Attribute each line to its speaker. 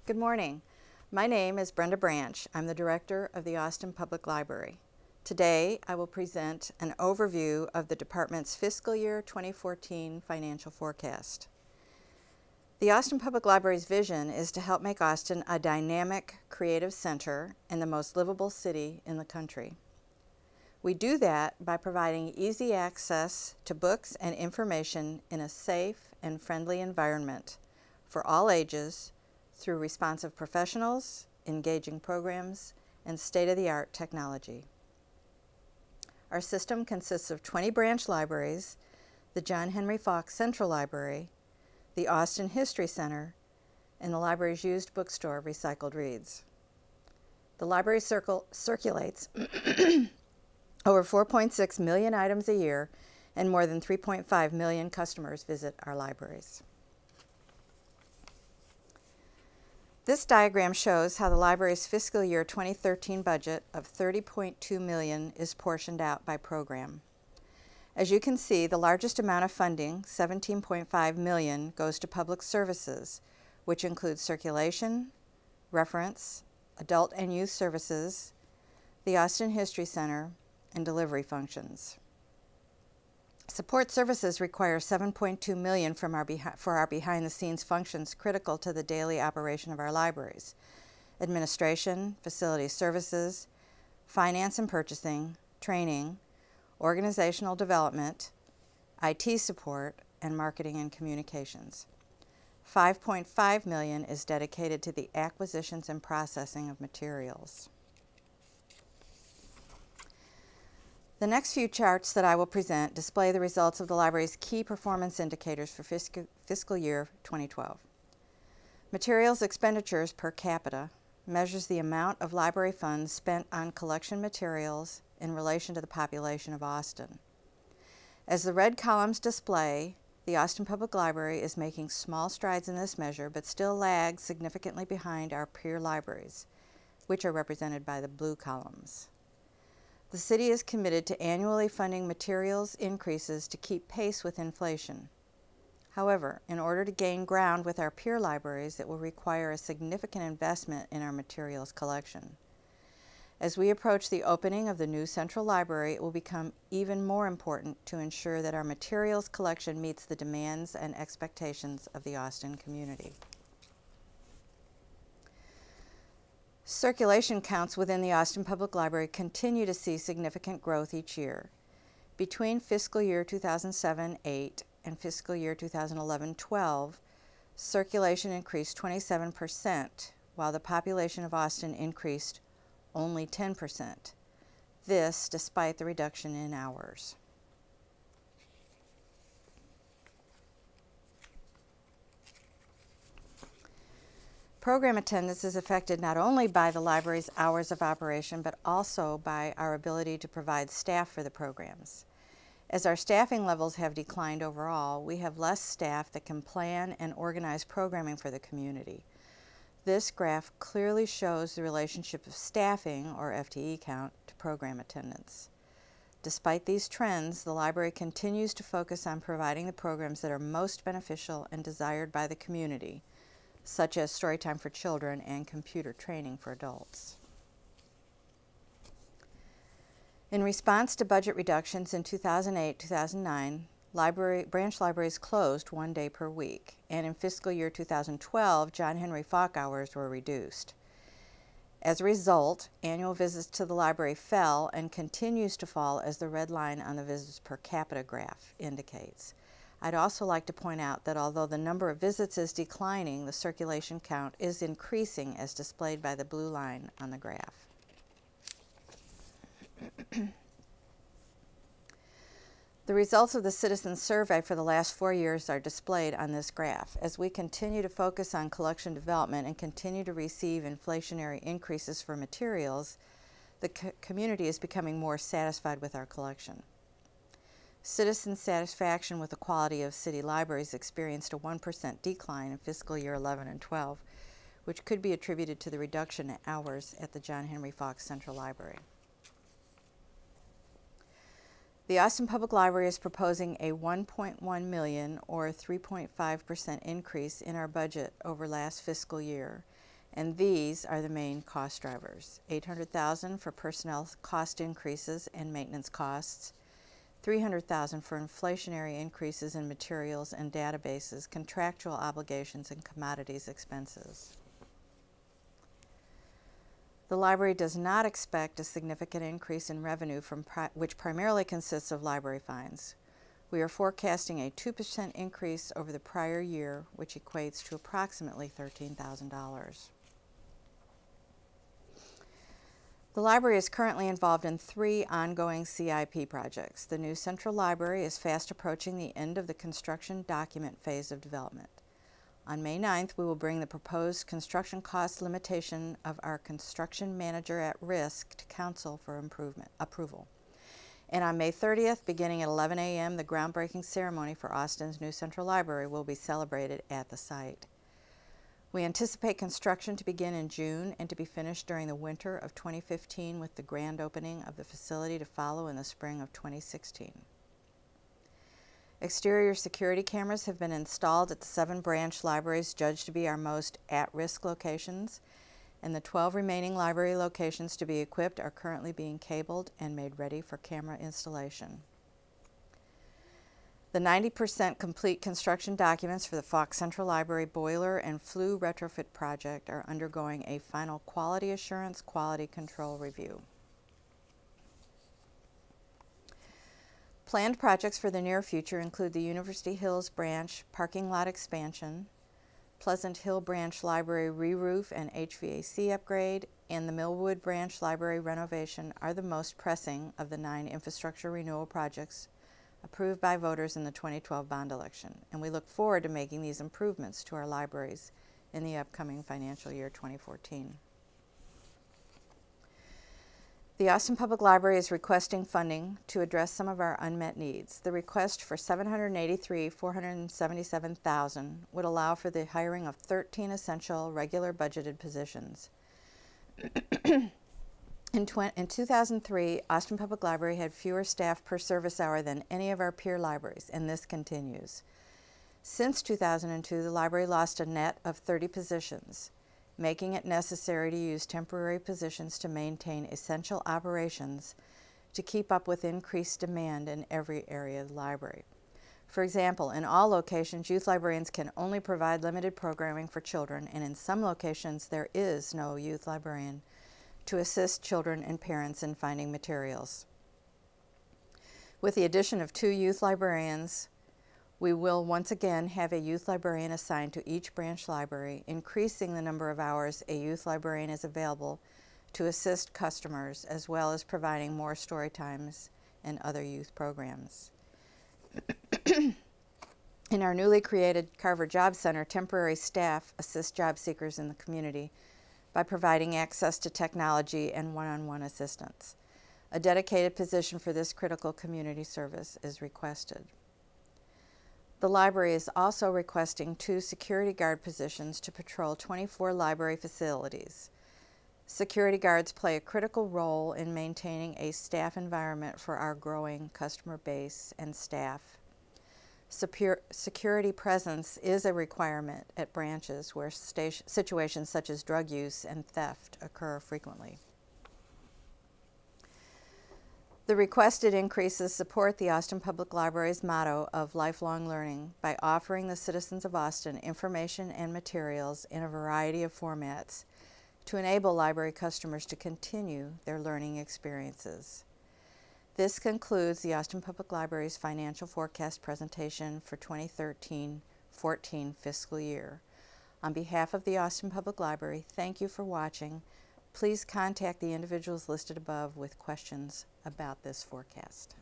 Speaker 1: Good morning. My name is Brenda Branch. I'm the director of the Austin Public Library. Today, I will present an overview of the department's fiscal year 2014 financial forecast. The Austin Public Library's vision is to help make Austin a dynamic, creative center and the most livable city in the country. We do that by providing easy access to books and information in a safe and friendly environment for all ages through responsive professionals, engaging programs, and state-of-the-art technology. Our system consists of 20 branch libraries, the John Henry Fox Central Library, the Austin History Center, and the library's used bookstore, Recycled Reads. The library circulates over 4.6 million items a year, and more than 3.5 million customers visit our libraries. This diagram shows how the library's fiscal year 2013 budget of $30.2 million is portioned out by program. As you can see, the largest amount of funding, $17.5 million, goes to public services, which includes circulation, reference, adult and youth services, the Austin History Center, and delivery functions. Support services require $7.2 million for our behind-the-scenes functions critical to the daily operation of our libraries: administration, facility services, finance and purchasing, training, organizational development, IT support, and marketing and communications. $5.5 million is dedicated to the acquisitions and processing of materials. The next few charts that I will present display the results of the library's key performance indicators for fiscal year 2012. Materials expenditures per capita measures the amount of library funds spent on collection materials in relation to the population of Austin. As the red columns display, the Austin Public Library is making small strides in this measure, but still lags significantly behind our peer libraries, which are represented by the blue columns. The city is committed to annually funding materials increases to keep pace with inflation. However, in order to gain ground with our peer libraries, it will require a significant investment in our materials collection. As we approach the opening of the new Central Library, it will become even more important to ensure that our materials collection meets the demands and expectations of the Austin community. Circulation counts within the Austin Public Library continue to see significant growth each year. Between fiscal year 2007-08 and fiscal year 2011-12, circulation increased 27%, while the population of Austin increased only 10%. This despite the reduction in hours. Program attendance is affected not only by the library's hours of operation, but also by our ability to provide staff for the programs. As our staffing levels have declined overall, we have less staff that can plan and organize programming for the community. This graph clearly shows the relationship of staffing, or FTE count, to program attendance. Despite these trends, the library continues to focus on providing the programs that are most beneficial and desired by the community, such as Storytime for Children and computer training for adults. In response to budget reductions in 2008-2009, branch libraries closed 1 day per week, and in fiscal year 2012, John Henry Fox hours were reduced. As a result, annual visits to the library fell and continues to fall, as the red line on the visits per capita graph indicates. I'd also like to point out that although the number of visits is declining, the circulation count is increasing, as displayed by the blue line on the graph. The results of the citizen survey for the last 4 years are displayed on this graph. As we continue to focus on collection development and continue to receive inflationary increases for materials, the community is becoming more satisfied with our collection. Citizen satisfaction with the quality of city libraries experienced a 1% decline in fiscal year 11 and 12, which could be attributed to the reduction in hours at the John Henry Fox Central Library. The Austin Public Library is proposing a $1.1 million or 3.5% increase in our budget over last fiscal year, And these are the main cost drivers. $800,000 for personnel cost increases and maintenance costs, $300,000 for inflationary increases in materials and databases, contractual obligations, and commodities expenses. The library does not expect a significant increase in revenue which primarily consists of library fines. We are forecasting a 2% increase over the prior year, which equates to approximately $13,000. The library is currently involved in 3 ongoing CIP projects. The new Central Library is fast approaching the end of the construction document phase of development. On May 9th, we will bring the proposed construction cost limitation of our construction manager at risk to Council for approval. And on May 30th, beginning at 11 a.m., the groundbreaking ceremony for Austin's new Central Library will be celebrated at the site. We anticipate construction to begin in June and to be finished during the winter of 2015, with the grand opening of the facility to follow in the spring of 2016. Exterior security cameras have been installed at the 7 branch libraries judged to be our most at-risk locations, and the 12 remaining library locations to be equipped are currently being cabled and made ready for camera installation. The 90% complete construction documents for the Fox Central Library boiler and flue retrofit project are undergoing a final quality assurance quality control review. Planned projects for the near future include the University Hills branch parking lot expansion, Pleasant Hill branch library re-roof and HVAC upgrade, and the Millwood branch library renovation are the most pressing of the 9 infrastructure renewal projects approved by voters in the 2012 bond election, and we look forward to making these improvements to our libraries in the upcoming financial year 2014. The Austin Public Library is requesting funding to address some of our unmet needs. The request for $783,477,000 would allow for the hiring of 13 essential regular budgeted positions. In 2003, Austin Public Library had fewer staff per service hour than any of our peer libraries, and this continues. Since 2002, the library lost a net of 30 positions, making it necessary to use temporary positions to maintain essential operations to keep up with increased demand in every area of the library. For example, in all locations, youth librarians can only provide limited programming for children, and in some locations there is no youth librarian to assist children and parents in finding materials. With the addition of 2 youth librarians, we will once again have a youth librarian assigned to each branch library, increasing the number of hours a youth librarian is available to assist customers, as well as providing more story times and other youth programs. In our newly created Carver Job Center, temporary staff assist job seekers in the community by providing access to technology and one-on-one assistance. A dedicated position for this critical community service is requested. The library is also requesting 2 security guard positions to patrol 24 library facilities. Security guards play a critical role in maintaining a staff environment for our growing customer base and staff. Security presence is a requirement at branches where situations such as drug use and theft occur frequently. The requested increases support the Austin Public Library's motto of lifelong learning by offering the citizens of Austin information and materials in a variety of formats to enable library customers to continue their learning experiences. This concludes the Austin Public Library's financial forecast presentation for 2013-14 fiscal year. On behalf of the Austin Public Library, thank you for watching. Please contact the individuals listed above with questions about this forecast.